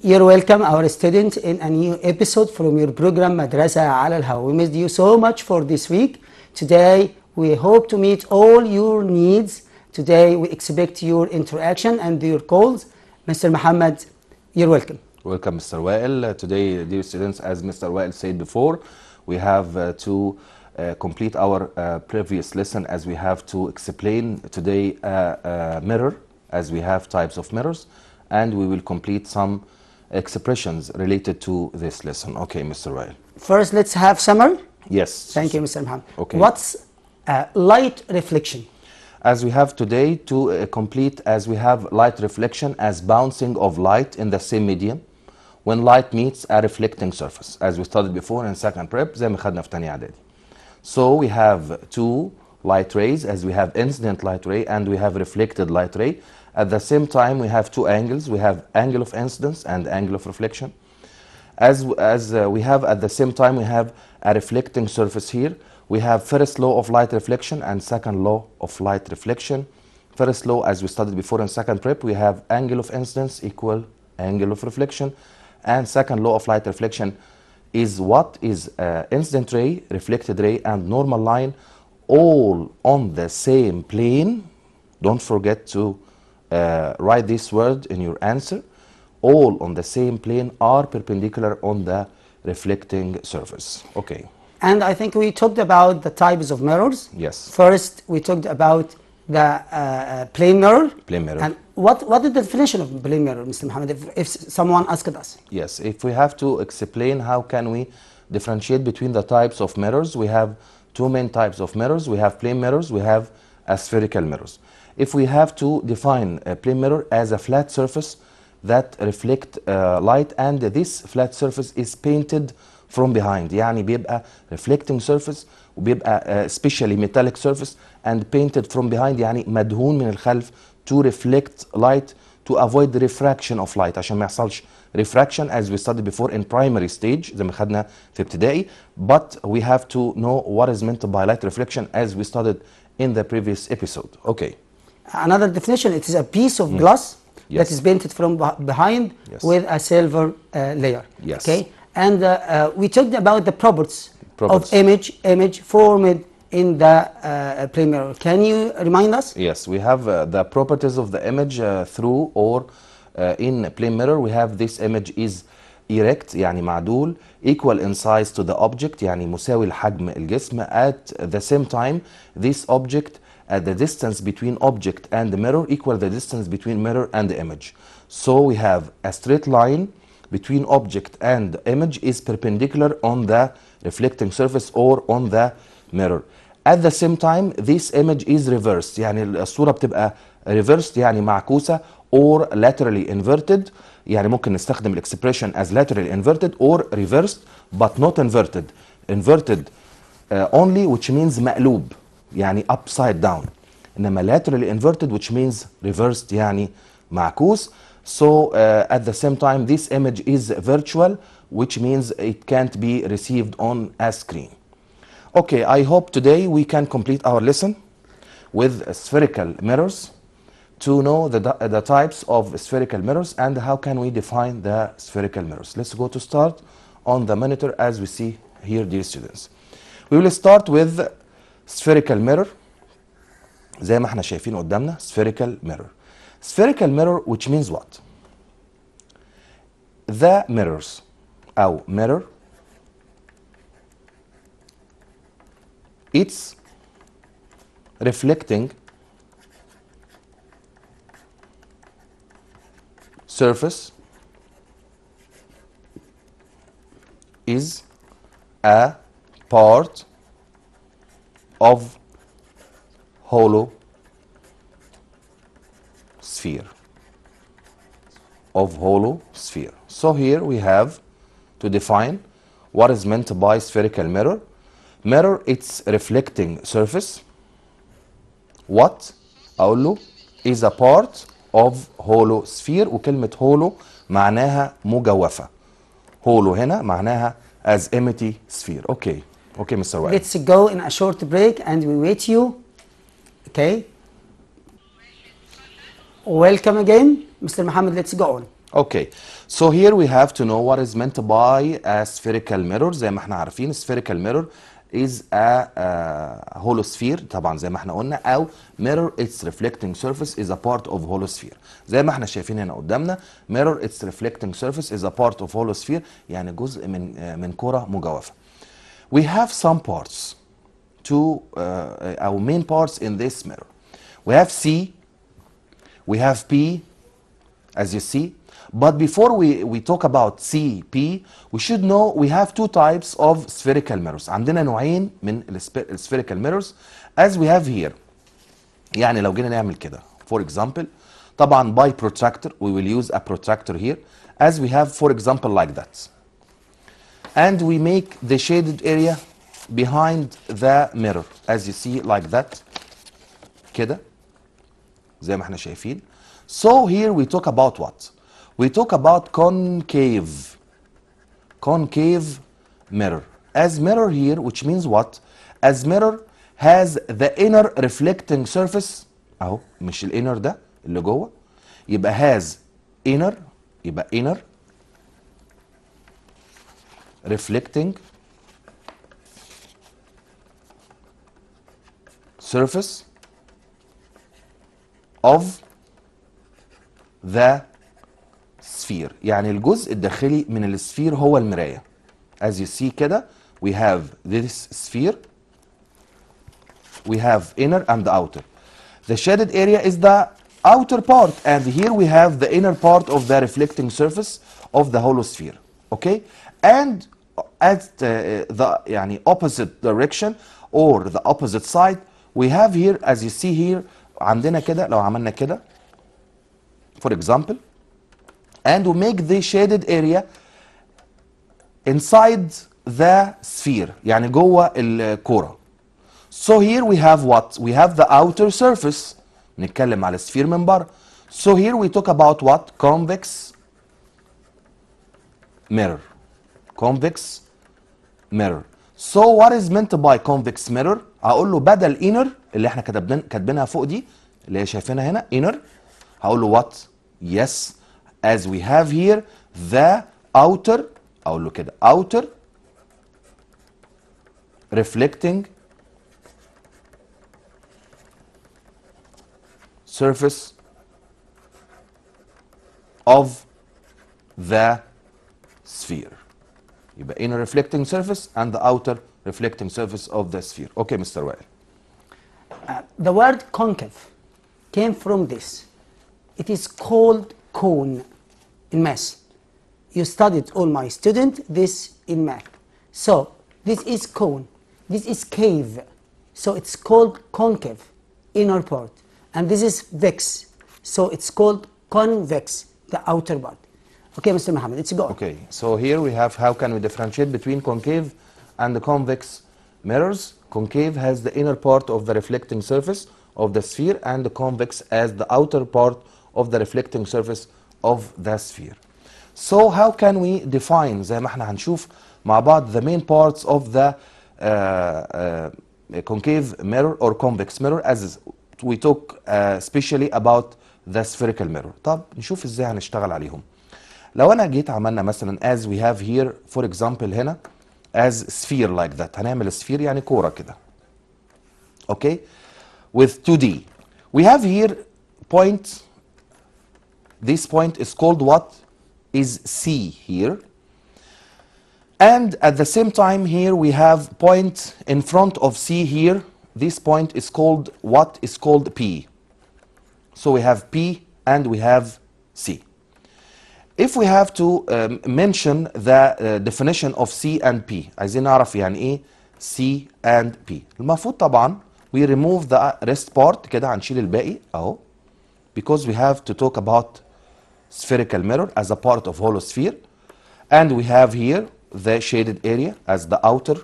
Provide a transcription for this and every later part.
You're welcome, our student, in a new episode from your program Madrasa على الهوا. We missed you so much for this week. Today, we hope to meet all your needs. Today, we expect your interaction and your calls. Mr. Muhammad, you're welcome. Welcome, Mr. Wائل. Today, dear students, as Mr. Wائel said before, we have to complete our previous lesson, as we have to explain today a mirror, as we have types of mirrors, and we will complete some expressions related to this lesson. Okay, Mr. Wائل. First, let's have summary. Yes. Thank you, Mr. Muhammad. Okay. What's light reflection? As we have today to complete, as we have light reflection as bouncing of light in the same medium when light meets a reflecting surface, as we studied before in second prep زي ما خدنا في تانية إعدادي. So we have two light rays, as we have incident light ray and we have reflected light ray. At the same time, we have two angles. We have angle of incidence and angle of reflection. As we have at the same time, we have a reflecting surface here. We have first law of light reflection and second law of light reflection. First law, as we studied before in second prep, we have angle of incidence equal angle of reflection. And second law of light reflection is what is incident ray, reflected ray, and normal line all on the same plane. Don't forget to write this word in your answer. All on the same plane are perpendicular on the reflecting surface. Okay. And I think we talked about the types of mirrors. Yes. First, we talked about the plane mirror. Plane mirror. And what is the definition of plane mirror, Mr. Muhammad, if someone asked us? Yes, if we have to explain how can we differentiate between the types of mirrors, we have two main types of mirrors. We have plane mirrors, we have spherical mirrors. If we have to define a plane mirror as a flat surface that reflect light, and this flat surface is painted from behind, يعني بيبقى reflecting surface وبيبقى especially metallic surface and painted from behind، يعني مدهون من الخلف to reflect light, to avoid the refraction of light، عشان ما يحصلش refraction as we studied before in primary stage زي ما خدنا في ابتدائي. But we have to know what is meant by light reflection as we studied in the previous episode. Okay. Another definition, it is a piece of glass that is painted from behind with a silver layer. Yes. Okay. And we talked about the properties of image formed in the plane mirror. Can you remind us? Yes, we have the properties of the image through or in plane mirror. We have this image is erect، يعني معدول، equal in size to the object، يعني مساوي لحجم الجسم. At the same time, this object at the distance between object and the mirror equal the distance between mirror and the image. So we have a straight line between object and image is perpendicular on the reflecting surface or on the mirror. At the same time, this image is reversed، يعني الصورة بتبقى reversed، يعني معكوسة or laterally inverted. يعني ممكن نستخدم الاكسبريشن as laterally inverted or reversed but not inverted. Inverted only, which means مقلوب، يعني upside down. إنما laterally inverted, which means reversed، يعني معكوس. So at the same time, this image is virtual, which means it can't be received on a screen. Okay, I hope today we can complete our lesson with spherical mirrors to know the types of spherical mirrors and how can we define the spherical mirrors. Let's go to start on the monitor as we see here, dear students. We will start with spherical mirror زي ما احنا شايفين قدامنا. spherical mirror. Spherical mirror, which means what? The mirrors أو mirror, it's reflecting surface is a part of hollow sphere. So here we have to define what is meant by spherical mirror. Mirror, it's reflecting surface. What أقول له is a part of hollow sphere. وكلمة hollow معناها مجوفة. hollow هنا معناها as empty sphere. Okay, Mr. Wائل. Let's go in a short break and we wait you. Okay. Welcome again, Mr. Muhammad. Let's go on. Okay, so here we have to know what is meant by a spherical mirror. زي ما احنا عارفين spherical mirror is a holosphere طبعا زي ما احنا قلنا، او mirror its reflecting surface is a part of holosphere. زي ما احنا شايفين هنا قدامنا mirror its reflecting surface is a part of holosphere، يعني جزء من كرة مجوفة. We have some parts to our main parts in this mirror. We have C, we have P as you see. But before we talk about C, P, we should know we have two types of spherical mirrors. عندنا نوعين من spherical mirrors as we have here. يعني لو جينا نعمل كده for example طبعا by protractor we will use a protractor here as we have for example like that. And we make the shaded area behind the mirror as you see like that كده زي ما احنا شايفين. So here we talk about what? We talk about concave mirror. As mirror here, which means what? As mirror has the inner reflecting surface اهو، مش الانر ده اللي جوه، يبقى has inner، يبقى inner reflecting surface of the sphere. يعني الجزء الداخلي من السفير هو المراية. As you see كده we have this sphere, we have inner and outer. The shaded area is the outer part, and here we have the inner part of the reflecting surface of the hollow sphere. Okay, and at the يعني opposite direction or the opposite side we have here as you see here عندنا كده لو عملنا كده for example and we make the shaded area inside the sphere يعني جوه الكرة. So here we have what? We have the outer surface. نتكلم على السفير من بره. So here we talk about what? Convex mirror. Convex mirror. So what is meant by convex mirror? هقول له بدل inner اللي احنا كاتبينها فوق دي اللي هي شايفينها هنا inner، هقول له what? Yes, as we have here the outer، اقول له كده outer reflecting surface of the sphere. يبقى inner reflecting surface and the outer reflecting surface of the sphere. Okay, Mr. Wائل. The word concave came from this. It is called cone in math. You studied, all my students, this in math. So this is cone, this is cave. So it's called concave, inner part. And this is vex. So it's called convex, the outer part. Okay, Mr. Muhammad, it's go. Okay, so here we have how can we differentiate between concave and the convex mirrors. Concave has the inner part of the reflecting surface of the sphere, and the convex as the outer part of the reflecting surface of the sphere. So how can we define زي ما احنا هنشوف مع بعض the main parts of the concave mirror or convex mirror as we talk especially about the spherical mirror. طب نشوف ازاي هنشتغل عليهم. لو انا جيت عملنا مثلا as we have here for example هنا as sphere like that، هنعمل sphere يعني كورة كده. Okay, with 2D we have here point. This point is called what? Is C here, and at the same time here we have point in front of C here. This point is called what? Is called P. So we have P and we have C. If we have to mention the definition of C and P، عايزين نعرف يعني ايه C and P. المفروض طبعا we remove the rest part كده، هنشيل الباقي اهو because we have to talk about spherical mirror as a part of hollow sphere, and we have here the shaded area as the outer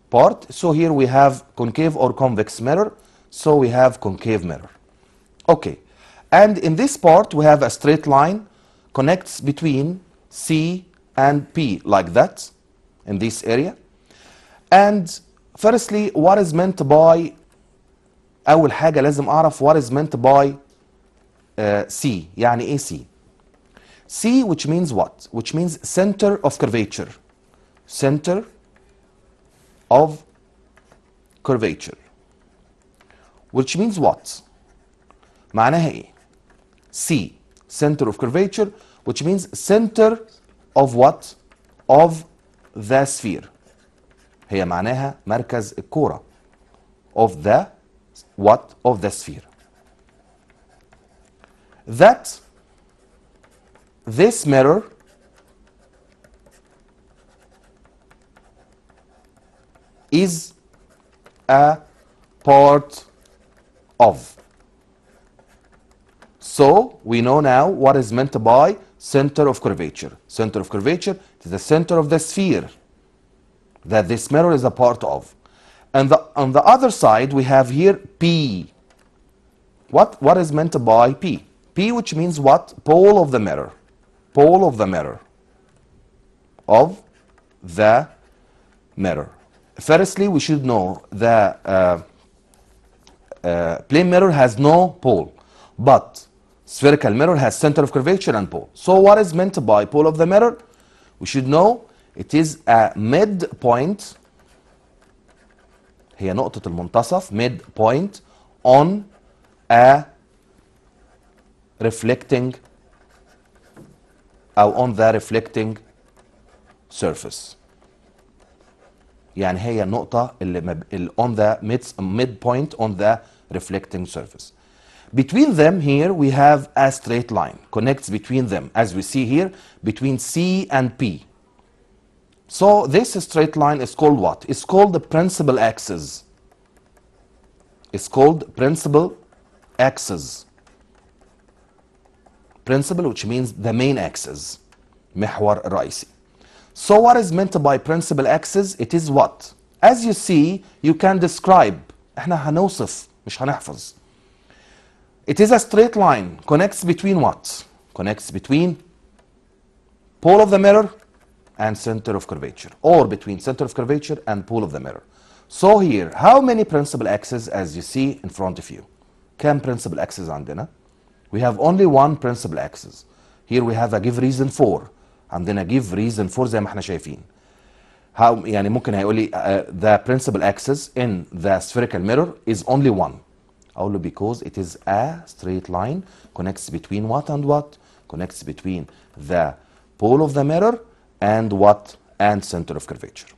part. So here we have concave or convex mirror, so we have concave mirror. Okay, and in this part we have a straight line connects between C and P like that in this area. And firstly what is meant by، أول حاجة لازم أعرف what is meant by C. يعني إيه C؟ C, which means what? Which means center of curvature. Center of curvature. Which means what? معناها ايه؟ C, center of curvature, which means center of what? Of the sphere. هي معناها مركز الكورة. Of the what? Of the sphere. That this mirror is a part of. So we know now what is meant by center of curvature. Center of curvature is the center of the sphere that this mirror is a part of. And on the other side we have here P. What is meant by P? P, which means what? Pole of the mirror. Pole of the mirror. Of the mirror. Firstly, we should know the plane mirror has no pole, but spherical mirror has center of curvature and pole. So what is meant by pole of the mirror? We should know it is a midpoint. هي نقطة المنتصف, midpoint on a reflecting أو on the reflecting surface. يعني هي النقطة اللي on the midpoint on the reflecting surface. Between them here we have a straight line connects between them, as we see here, between C and P. So this straight line is called what? It's called the principal axis. It's called principal axis. Principal, which means the main axis. محور الرئيسي. So what is meant by principal axis? It is what? As you see, you can describe. احنا هنوصف مش هنحفظ. It is a straight line. Connects between what? Connects between pole of the mirror and center of curvature, or between center of curvature and pole of the mirror. So here, how many principal axes as you see in front of you? كم principal axes عندنا? We have only one principal axis. Here we have a give reason for. عندنا give reason for زي ما احنا شايفين. How يعني ممكن هيقول لي the principal axis in the spherical mirror is only one. أقول له because it is a straight line connects between what and what? Connects between the pole of the mirror and what? And center of curvature.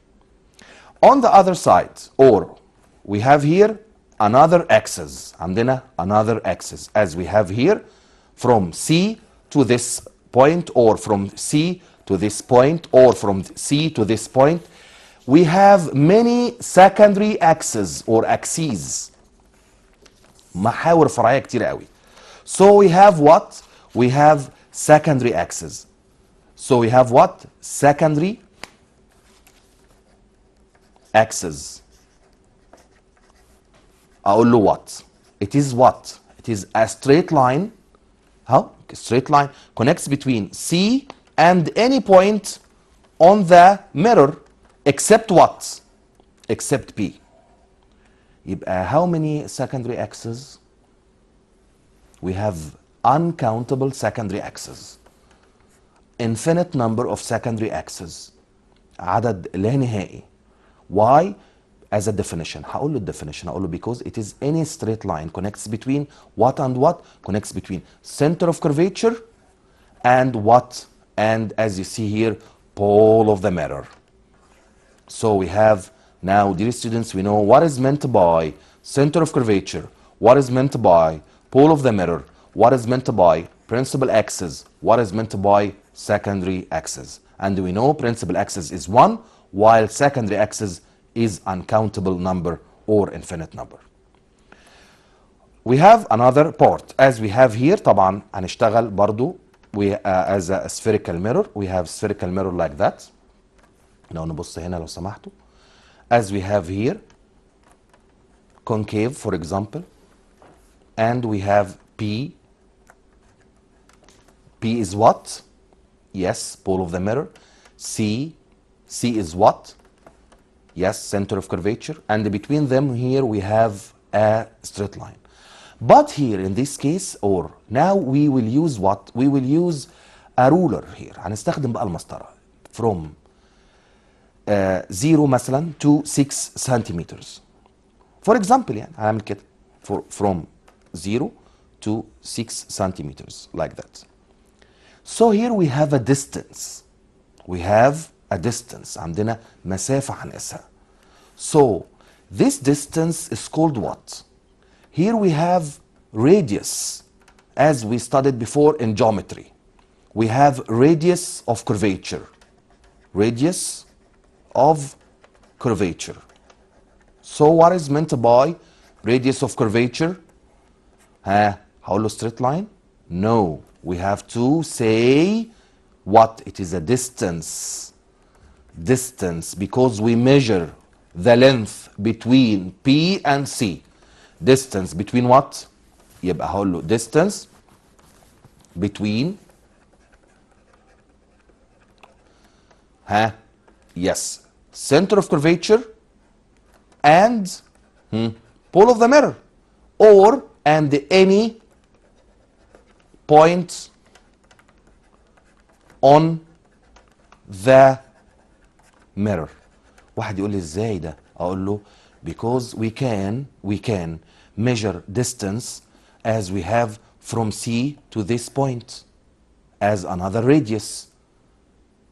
On the other side, or we have here another axis. عندنا another axis, as we have here from C to this point, or from C to this point, or from C to this point. We have many secondary axes or axes. محاور فرعية كتير قوي. So we have what? We have secondary axes. So we have what? Secondary axes. أقول له what? It is what? It is a straight line. How? A straight line connects between C and any point on the mirror except what? Except P. يبقى how many secondary axes? We have uncountable secondary axes. Infinite number of secondary axes. عدد لا نهائي. Why? As a definition. هقول له definition. هقول له because it is any straight line connects between what and what? Connects between center of curvature and what? And as you see here, pole of the mirror. So we have now, dear students, we know what is meant by center of curvature, what is meant by pole of the mirror, what is meant by principal axis, what is meant by secondary axis. And we know principal axis is one, while secondary axis is uncountable number or infinite number. We have another part. As we have here, طبعا هنشتغل برضو as a spherical mirror. We have spherical mirror like that. لو نبص هنا لو سمحتوا. As we have here, concave, for example, and we have P. P is what? Yes, pole of the mirror. C. C is what? Yes, center of curvature. And between them here we have a straight line. But here in this case, or now we will use what? We will use a ruler here. هنستخدم بقى المسطرة from 0 مثلا to 6 centimeters. For example يعني هنعمل كده from 0 to 6 centimeters like that. So here we have a distance. We have a distance. عندنا مسافة هنقيسها. So this distance is called what? Here we have radius, as we studied before in geometry. We have radius of curvature. Radius of curvature. So what is meant by radius of curvature? هقول له straight line? No. We have to say what? It is a distance. Distance, because we measure the length between P and C. Distance between what? يبقى هقول له distance between yes, center of curvature and pole of the mirror, or and any point on the mirror. واحد يقول لي ازاي ده؟ اقول له because we can measure distance as we have from C to this point as another radius.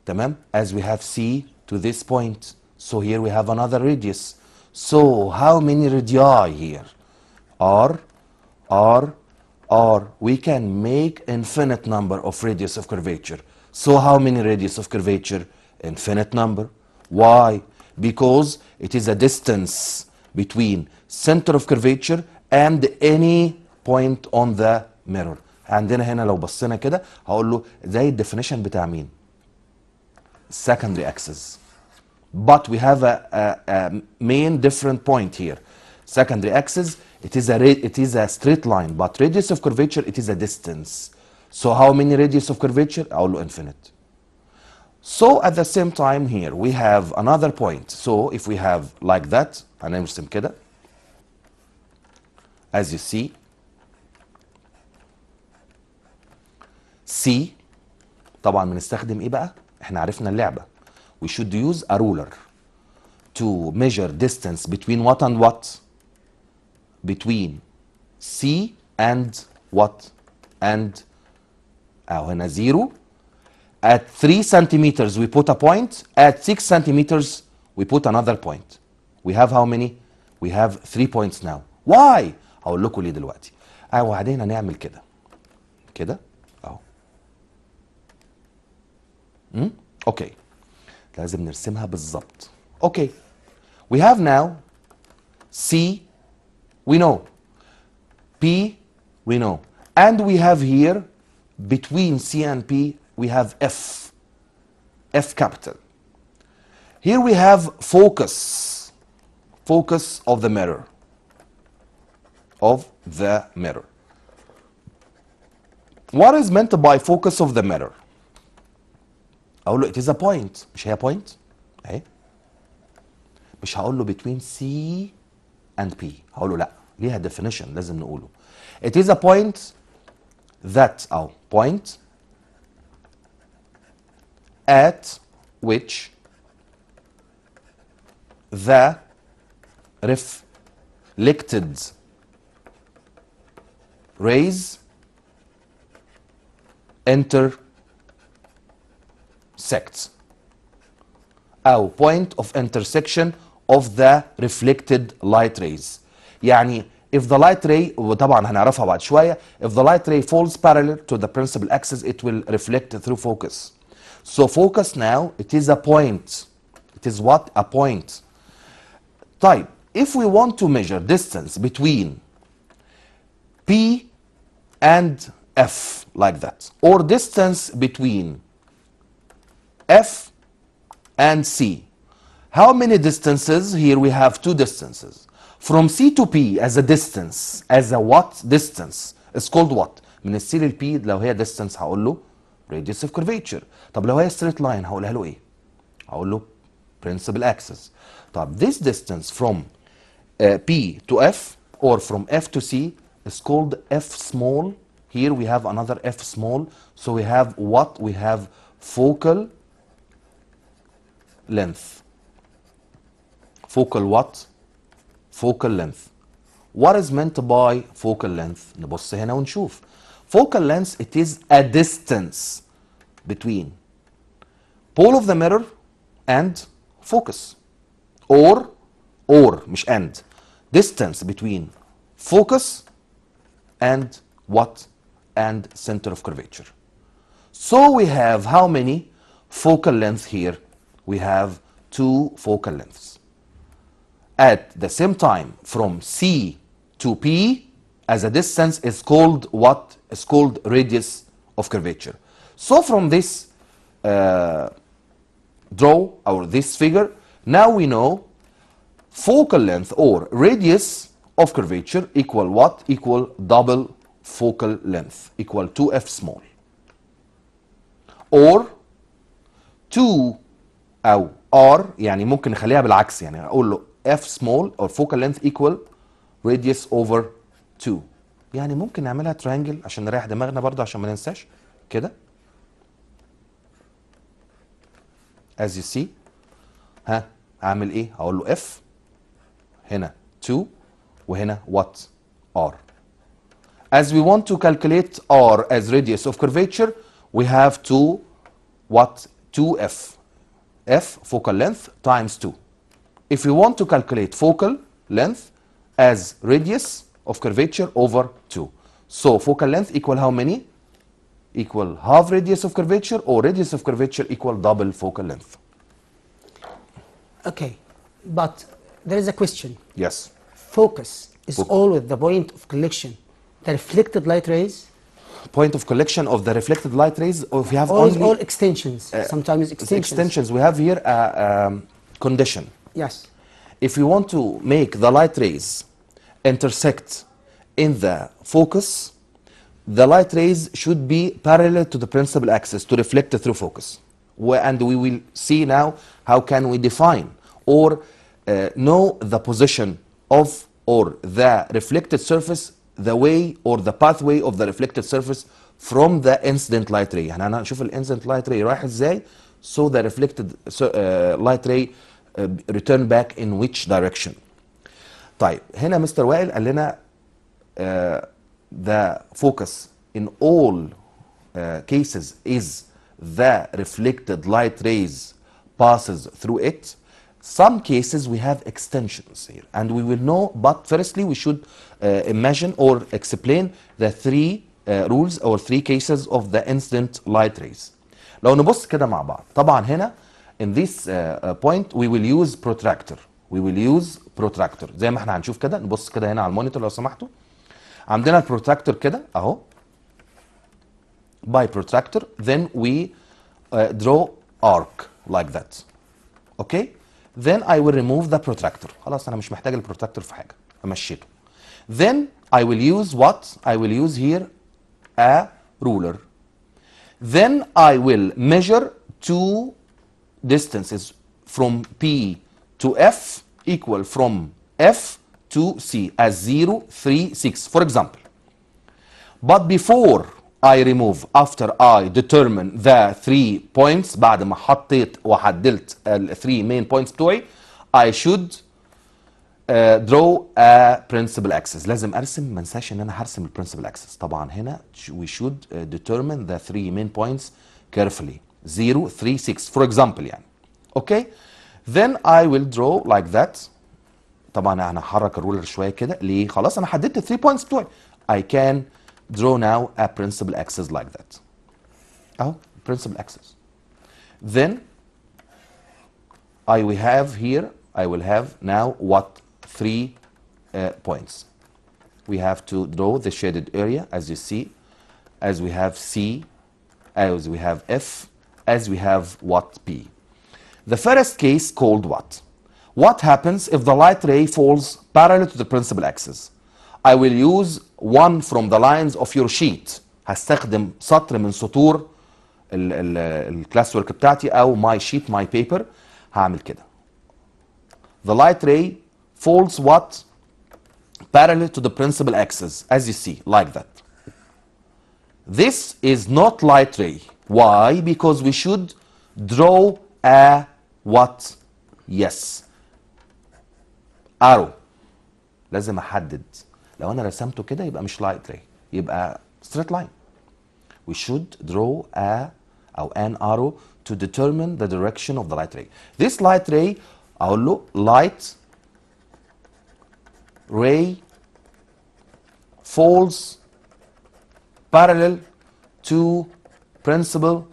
تمام؟ As we have C to this point. So here we have another radius. So how many radii here? R. We can make infinite number of radius of curvature. So how many radius of curvature? Infinite number. Why? Because it is a distance between center of curvature and any point on the mirror. عندنا هنا لو بصينا كده هقول له زي الديفينيشن بتاع مين؟ secondary axis. But we have a main different point here. Secondary axis, it is a straight line, but radius of curvature, it is a distance. So how many radius of curvature? أقول له infinite. So at the same time here we have another point. So if we have like that, هنرسم كده. As you see, C. طبعا بنستخدم ايه بقى؟ احنا عرفنا اللعبة. We should use a ruler to measure distance between what and what? Between C and what? And هنا 0. At 3 centimeters we put a point. At 6 centimeters we put another point. We have how many? We have 3 points now. Why? هقول لكم ليه دلوقتي. وبعدين هنعمل كده. كده اهو. اوكي. لازم نرسمها بالظبط. Okay. We have now C, we know. P, we know. And we have here, between C and P, we have F. F capital. Here we have focus. Focus of the mirror. Of the mirror. What is meant by focus of the mirror? أقول له it is a point. مش هي point؟ أهي. مش هقول له between C and P. هقول له لا. ليها definition لازم نقوله. It is a point that أو point at which the reflected rays intersect أو point of intersection of the reflected light rays. يعني if the light ray وطبعا هنعرفها بعد شوية if the light ray falls parallel to the principal axis it will reflect through focus. So focus now it is a point. It is what? A point. طيب if we want to measure distance between P and F like that or distance between F and C. How many distances? Here we have two distances. From C to P as a distance, as a what distance? It's called what? من الC لل P لو هي distance هقول له radius of curvature. طب لو هي straight line هقولها له ايه؟ هقول له principal axis. طب this distance from P to F or from F to C is called F small Here we have another f small. So we have what? We have focal length. Focal what? Focal length. What is meant by focal length? نبص هنا ونشوف. Focal length, it is a distance between pole of the mirror and focus. Or مش and. Distance between focus and what? And center of curvature. So we have how many focal lengths here? We have 2 focal lengths. At the same time, from C to P as a distance is called what? Is called radius of curvature. So from this draw or this figure, now we know focal length or radius of curvature equal what? Equal double focal length, equal 2f small. Or 2 أو R، يعني ممكن نخليها بالعكس، يعني أقول له f small or focal length equal radius over 2. يعني ممكن نعملها triangle عشان نريح دماغنا برضه عشان ما ننساش كده. as you see. ها هعمل ايه؟ هقول له f هنا 2 وهنا what؟ r. As we want to calculate r as radius of curvature, we have to what? 2f. f focal length times 2. If we want to calculate focal length as radius of curvature over 2. So focal length equal how many? Equal half radius of curvature, or radius of curvature equal double focal length. Okay, but there is a question. Yes. Focus is always the point of collection, the reflected light rays. Point of collection of the reflected light rays, or if you have all extensions, sometimes extensions. Extensions. We have here a condition. Yes. If we want to make the light rays intersect in the focus, the light rays should be parallel to the principal axis to reflect through focus. And we will see now how can we define or know the position of or the reflected surface, the way or the pathway of the reflected surface from the incident light ray. يعني أنا أشوف الانسيدنت light ray رايح إزاي, so the reflected light ray return back in which direction. طيب هنا مستر وائل قال لنا the focus in all cases is the reflected light rays passes through it. Some cases we have extensions here, and we will know, but firstly we should imagine or explain the 3 rules or 3 cases of the incident light rays. لو نبص كده مع بعض, طبعا هنا in this point we will use protractor. We will use protractor زي ما احنا هنشوف كده. نبص كده هنا على المونيتور لو سمحتوا. عندنا البروتراكتور كده اهو. By protractor, then we draw arc like that. Okay? Then I will remove the protractor. خلاص انا مش محتاج البروتراكتور في حاجه. امشيته. Then I will use what? I will use here a ruler. Then I will measure 2 distances from P to F equal from F to C as 0, 3, 6 for example. But before I remove, after I determine the 3 points, بعد ما حطيت وحددت ال 3 main points بتوعي, I should draw a principal axis. لازم ارسم, ما انساش ان انا هرسم ال principal axis. طبعا هنا we should determine the 3 main points carefully. 0, 3, 6 for example يعني. Okay? Then I will draw like that. طبعا انا هحرك الرولر شويه كده. ليه؟ خلاص انا حددت 3 points بتوعي. I can draw now a principal axis like that. Oh, principal axis. Then I will have now what? 3 points. We have to draw the shaded area as you see, as we have C, as we have F, as we have what? P. The first case called what? What happens if the light ray falls parallel to the principal axis? I will use one from the lines of your sheet. هستخدم سطر من سطور الكلاس ورك بتاعتي او my sheet, my paper. هعمل كده. The light ray falls what? Parallel to the principal axis as you see like that. this is not light ray. Why? Because we should draw a what? Yes, arrow. لازم احدد. لو انا رسمته كده يبقى مش light ray، يبقى straight line. We should draw a أو an arrow to determine the direction of the light ray. This light ray أقول له light ray falls parallel to principal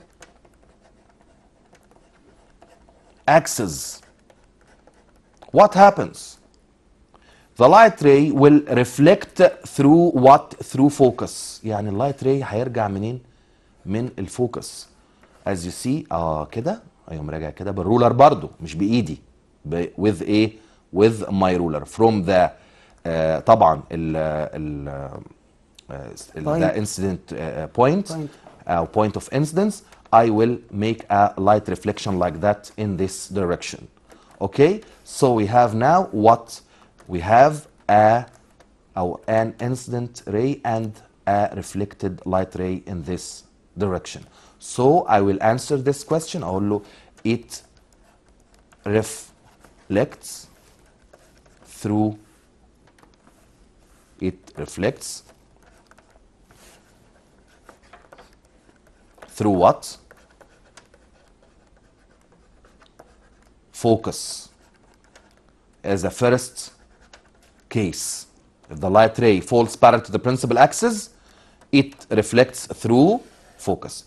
axis. What happens? The light ray will reflect through what? Through focus. يعني اللايت ray هيرجع منين؟ من الفوكس. As you see كده ايوه راجع كده بالرولر برضو مش بايدي with a with my ruler from the طبعا the incident point point of incidence. I will make a light reflection like that in this direction. Okay, so we have now what? We have an incident ray and a reflected light ray in this direction. So I will answer this question. أقول له it reflects through what? Focus as a first case. If the light ray falls parallel to the principal axis, it reflects through focus.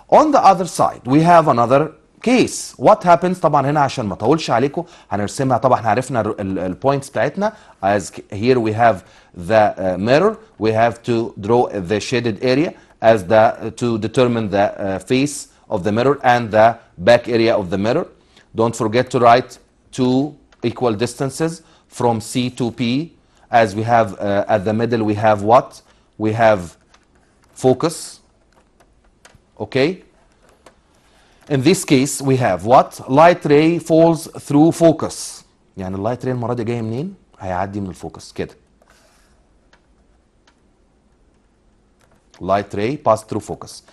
On the other side we have another case. What happens؟ طبعا هنا عشان ما اطولش عليكم هنرسمها. طبعا احنا عرفنا البوينتس بتاعتنا. As here we have the mirror, we have to draw the shaded area as to determine the face of the mirror and the back area of the mirror. Don't forget to write two equal distances from C to P. As we have at the middle we have what? We have focus. Okay, in this case we have what? Light ray falls through focus. يعني اللايت راي المره دي جاي منين؟ هيعدي من الفوكس كده. Light ray pass through focus.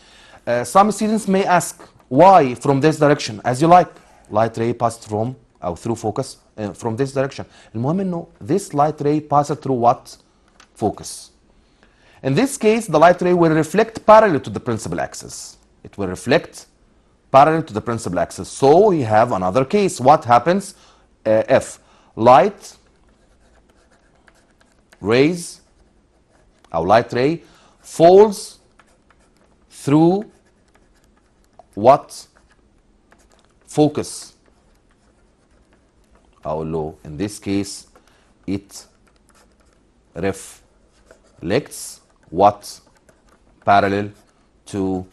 Some students may ask why from this direction? As you like. Light ray passed from or through focus from this direction. المهم انه this light ray passes through what? Focus. In this case, the light ray will reflect parallel to the principal axis. It will reflect parallel to the principal axis. So we have another case. What happens if light rays or light ray falls through what? Focus. أقول in this case it reflects what? Parallel to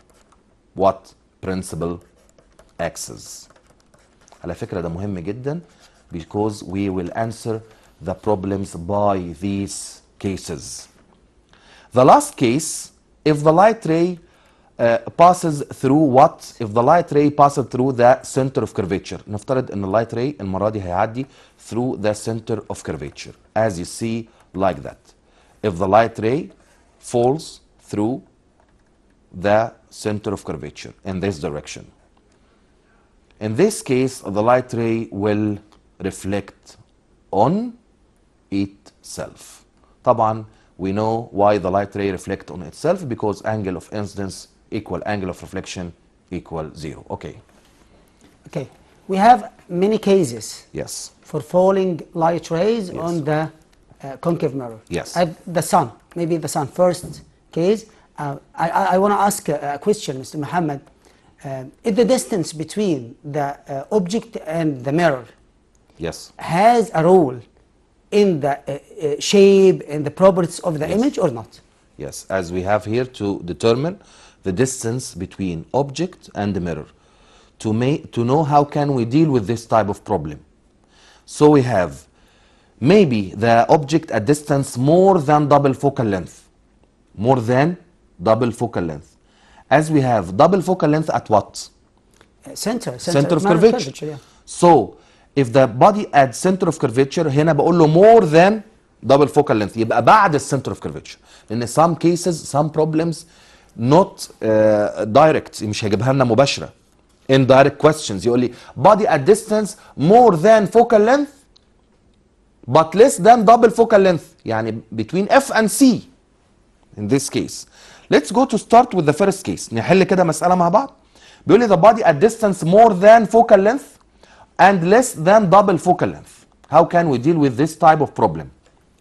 what? Principal axis. على فكرة ده مهم جدا because we will answer the problems by these cases. The last case, if the light ray passes through what? If the light ray passes through the center of curvature. نفترض ان اللايت ray المرة دي هيعدي through the center of curvature. As you see like that. If the light ray falls through the center of curvature in this direction. In this case, the light ray will reflect on itself. طبعا we know why the light ray reflect on itself because angle of incidence equal angle of reflection equal 0. Okay. Okay. We have many cases. Yes. For falling light rays Yes. on the concave mirror. Yes. The sun. Maybe the sun. First case. I want to ask a question, Mr. Muhammad. Is the distance between the object and the mirror Yes. has a role in the shape and the properties of the Yes. image or not? Yes, as we have here to determine the distance between object and the mirror. To know how can we deal with this type of problem. So we have maybe the object at distance more than double focal length. More than double focal length. As we have double focal length at what? Center of curvature. Yeah. So if the body at center of curvature هنا بقول له more than double focal length يبقى بعد الcenter of curvature. لأن some cases some problems not direct، مش هيجيبها لنا مباشره. indirect questions يقول لي body at distance more than focal length but less than double focal length، يعني between F and C in this case. Let's go to start with the first case. نحل كده مسألة مع بعض. بيقول لي the body at distance more than focal length and less than double focal length. How can we deal with this type of problem؟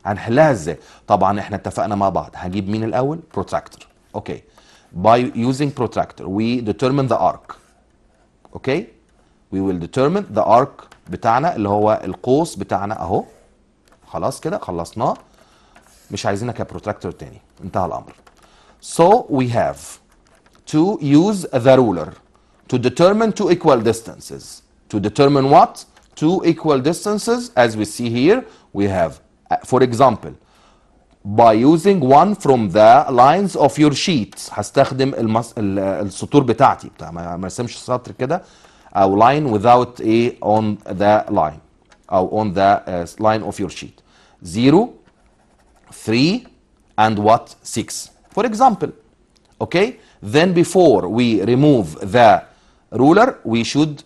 هنحلها ازاي؟ طبعا احنا اتفقنا مع بعض هنجيب مين الأول؟ protractor. Okay. By using protractor we determine the arc. Okay. We will determine the arc بتاعنا اللي هو القوس بتاعنا اهو. خلاص كده خلصناه، مش عايزينها كبروتراكتور تاني، انتهى الامر. So we have to use the ruler to determine two equal distances. To determine what? Two equal distances, as we see here, we have, for example, by using one from the lines of your sheet. هستخدم السطور بتاعتي، ما ارسمش سطر كده او line without a on the line او on the line of your sheet. 0, 3 and what? 6 for example. Okay, then before we remove the ruler we should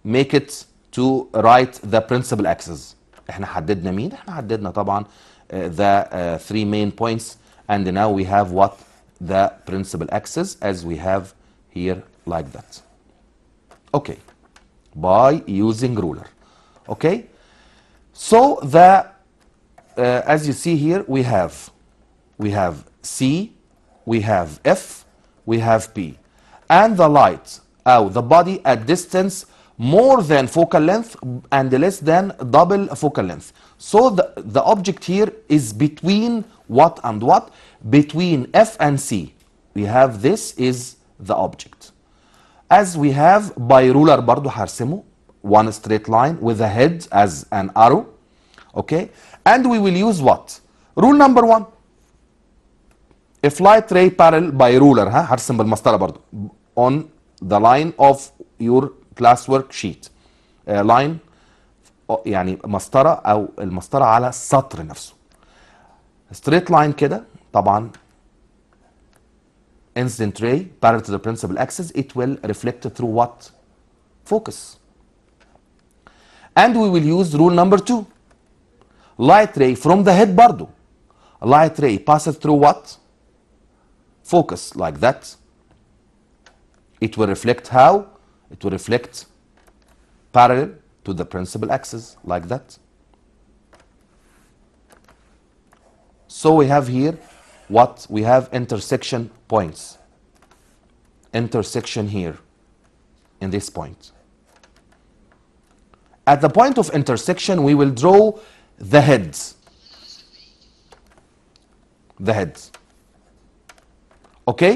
make it to write the principal axis. احنا حددنا مين؟ احنا حددنا طبعا the three main points, and now we have what? The principal axis as we have here like that. Okay, by using ruler. Okay, so the as you see here we have C, we have F, we have P, and the light the body at distance more than focal length and less than double focal length. So the object here is between what and what? Between F and C. We have this is the object. As we have by ruler برضو هرسمه one straight line with a head as an arrow. Okay, and we will use what? Rule number 1. If light ray parallel by ruler هرسم بالمسطرة برضو on the line of your classwork sheet. line يعني مسطرة أو المسطرة على السطر نفسه. straight line كده طبعا incident ray parallel to the principal axis, it will reflect through what? Focus. And we will use rule number 2. Light ray from the head برضو. Light ray passes through what? Focus like that. It will reflect how? It will reflect parallel to the principal axis like that. So we have here what? We have intersection points. Intersection here in this point. At the point of intersection we will draw the heads. The heads. Okay?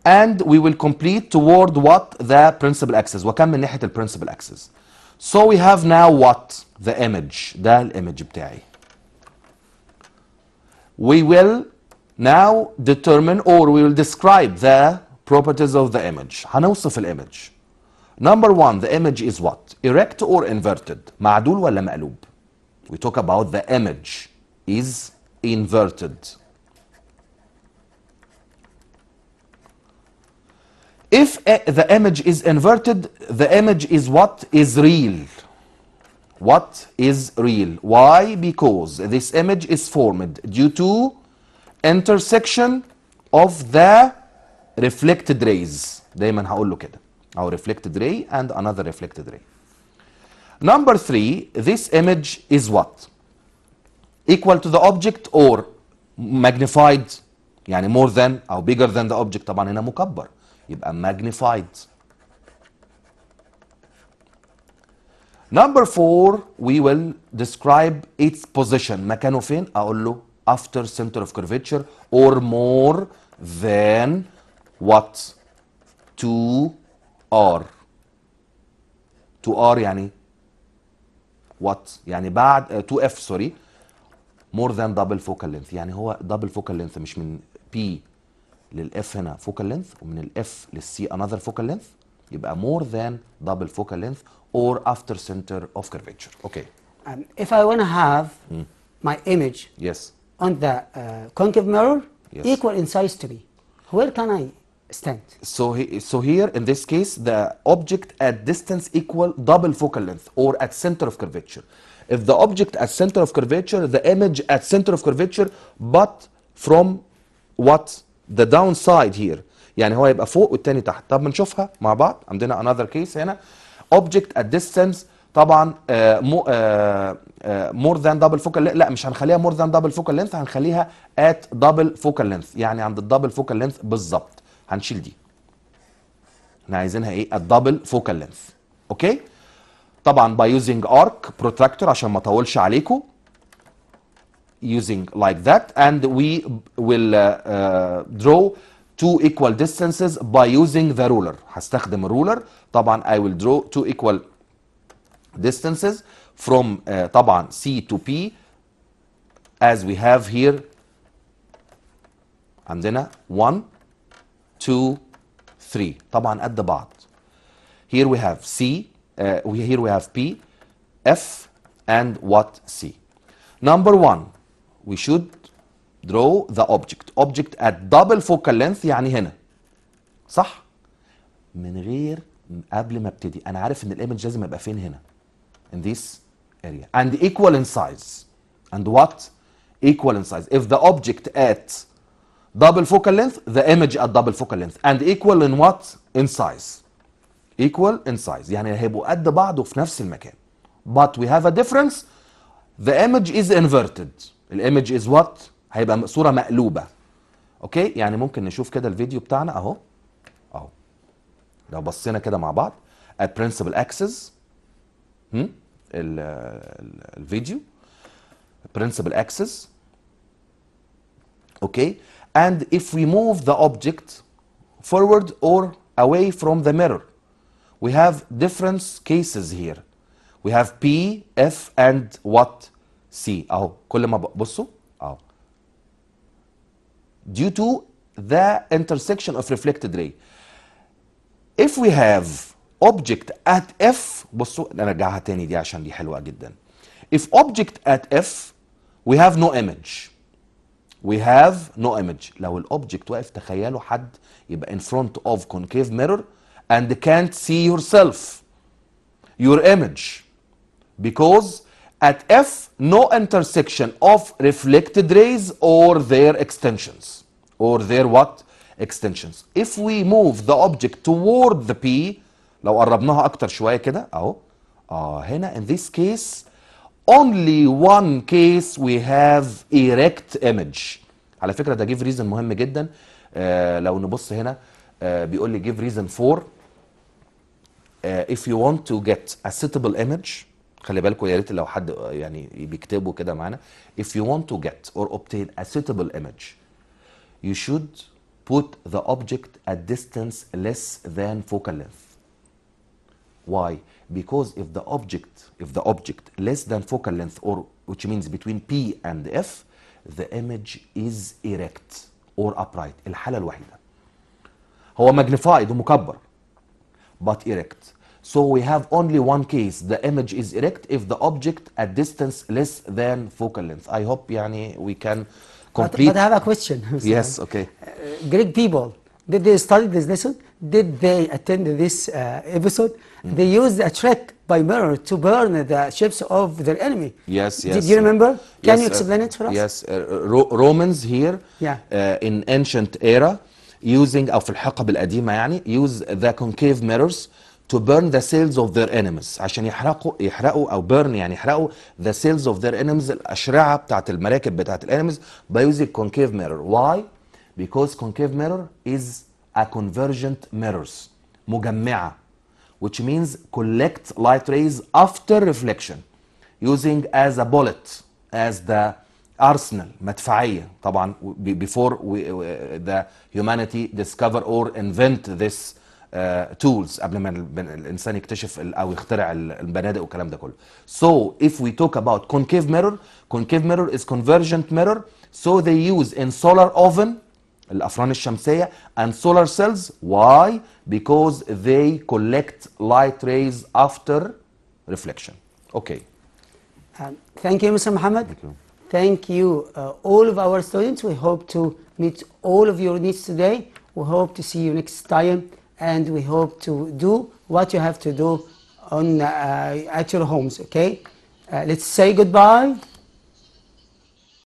And we will complete toward what? The principal axis. وكم من ناحية principal axis. So we have now what? The image. ده الإيمج بتاعي. We will now determine or we will describe the properties of the image. هنوصف الإيمج. Number 1, the image is what? Erect or inverted? معدول ولا مقلوب? We talk about the image is inverted. If the image is inverted, the image is what? Is real. What is real? Why? Because this image is formed due to intersection of the reflected rays. دايما هقول له كده. أو reflected ray and another reflected ray. Number 3, this image is what? Equal to the object or magnified. يعني more than أو bigger than the object. طبعا هنا مكبر. يبقى magnified. Number 4, we will describe its position. مكانه فين؟ أقول له after center of curvature or more than what? 2R. 2R يعني what? يعني بعد 2F sorry. more than double focal length. يعني هو double focal length مش من P للF هنا focal length ومن الF للC another focal length. يبقى more than double focal length or after center of curvature. Okay. If I want to have my image Yes. on the concave mirror Yes. equal in size to me, Where can I stand? So here in this case, the object at distance equal double focal length or at center of curvature. If the object at center of curvature, the image at center of curvature, but from what? The downside here. يعني هو يبقى فوق والتاني تحت. طب بنشوفها مع بعض. عندنا another case هنا. Object at distance طبعا more than double focal length. لا مش هنخليها more than double focal length، هنخليها at double focal length، يعني عند الدبل focal length بالظبط. هنشيل دي. احنا عايزينها ايه؟ at double focal length. اوكي؟ طبعا by using arc protractor عشان ما اطولش عليكم. Using like that, and we will draw two equal distances by using the ruler. هستخدم الرولر. طبعا I will draw two equal distances from طبعا C to P as we have here. عندنا 1 2 3 طبعا قد بعض. Here we have C, here we have P, F, and what? C. Number 1, we should draw the object at double focal length، يعني هنا صح؟ من غير قبل ما ابتدي انا عارف ان الايمج لازم يبقى فين هنا in this area and equal in size. And what? Equal in size. If the object at double focal length, the image at double focal length, and equal in what? In size. Equal in size، يعني هيبقوا قد بعض وفي نفس المكان. But we have a difference. The image is inverted. الامج is what؟ هيبقى صورة مقلوبة. اوكي؟ يعني ممكن نشوف كده الفيديو بتاعنا اهو. اهو. لو بصينا كده مع بعض at principal axis الفيديو principal axis. Okay, and if we move the object forward or away from the mirror, we have different cases here. We have P, F, and what? C. اهو كل ما بصوا اهو. Due to the intersection of reflected ray. If we have object at F، بصوا نرجعها تاني دي عشان دي حلوة جدا. If object at F we have no image. We have no image. لو الاوبجكت واقف تخيلوا حد يبقى in front of concave mirror and can't see yourself, your image, because at F no intersection of reflected rays or their extensions, or their what? Extensions. If we move the object toward the P، لو قربناها اكتر شويه كده اهو هنا in this case only one case we have erect image. على فكره ده give reason مهم جدا. لو نبص هنا بيقول لي give reason for if you want to get a suitable image. خلي بالكم يا ريت لو حد يعني بيكتبوا كده معانا. If you want to get or obtain a suitable image, you should put the object at distance less than focal length. Why? Because if the object less than focal length, or which means between P and F, the image is erect or upright. الحالة الوحيدة. هو magnified ومكبر but erect. So we have only one case. The image is erect if the object at distance less than focal length. I hope يعني we can complete. But I have a question. Yes, okay. Greek people, did they study this lesson? Did they attend this episode? They used a trick by mirror to burn the ships of their enemy. Yes, yes. Did you remember? Can yes, you explain it for us? Yes, Romans here in ancient era using أو في الحقب القديمة يعني use the concave mirrors to burn the sails of their enemies. عشان يحرقوا أو burn يعني يحرقوا the sails of their enemies، الأشرعة بتاعت المراكب بتاعت enemies by using concave mirror. Why? Because concave mirror is a convergent mirrors، مجمعة، which means collect light rays after reflection using as a bullet, as the arsenal، مدفعية طبعا before the humanity discover or invent this tools، قبل ما الإنسان يكتشف أو يخترع البنادق والكلام ده كله. So if we talk about concave mirror is convergent mirror. So they use in solar oven الأفران الشمسية and solar cells. Why? Because they collect light rays after reflection. Okay. Thank you, Mr. Muhammad. Thank you. Thank you, all of our students. We hope to meet all of your needs today. We hope to see you next time, and we hope to do what you have to do on at your homes. Okay, let's say goodbye.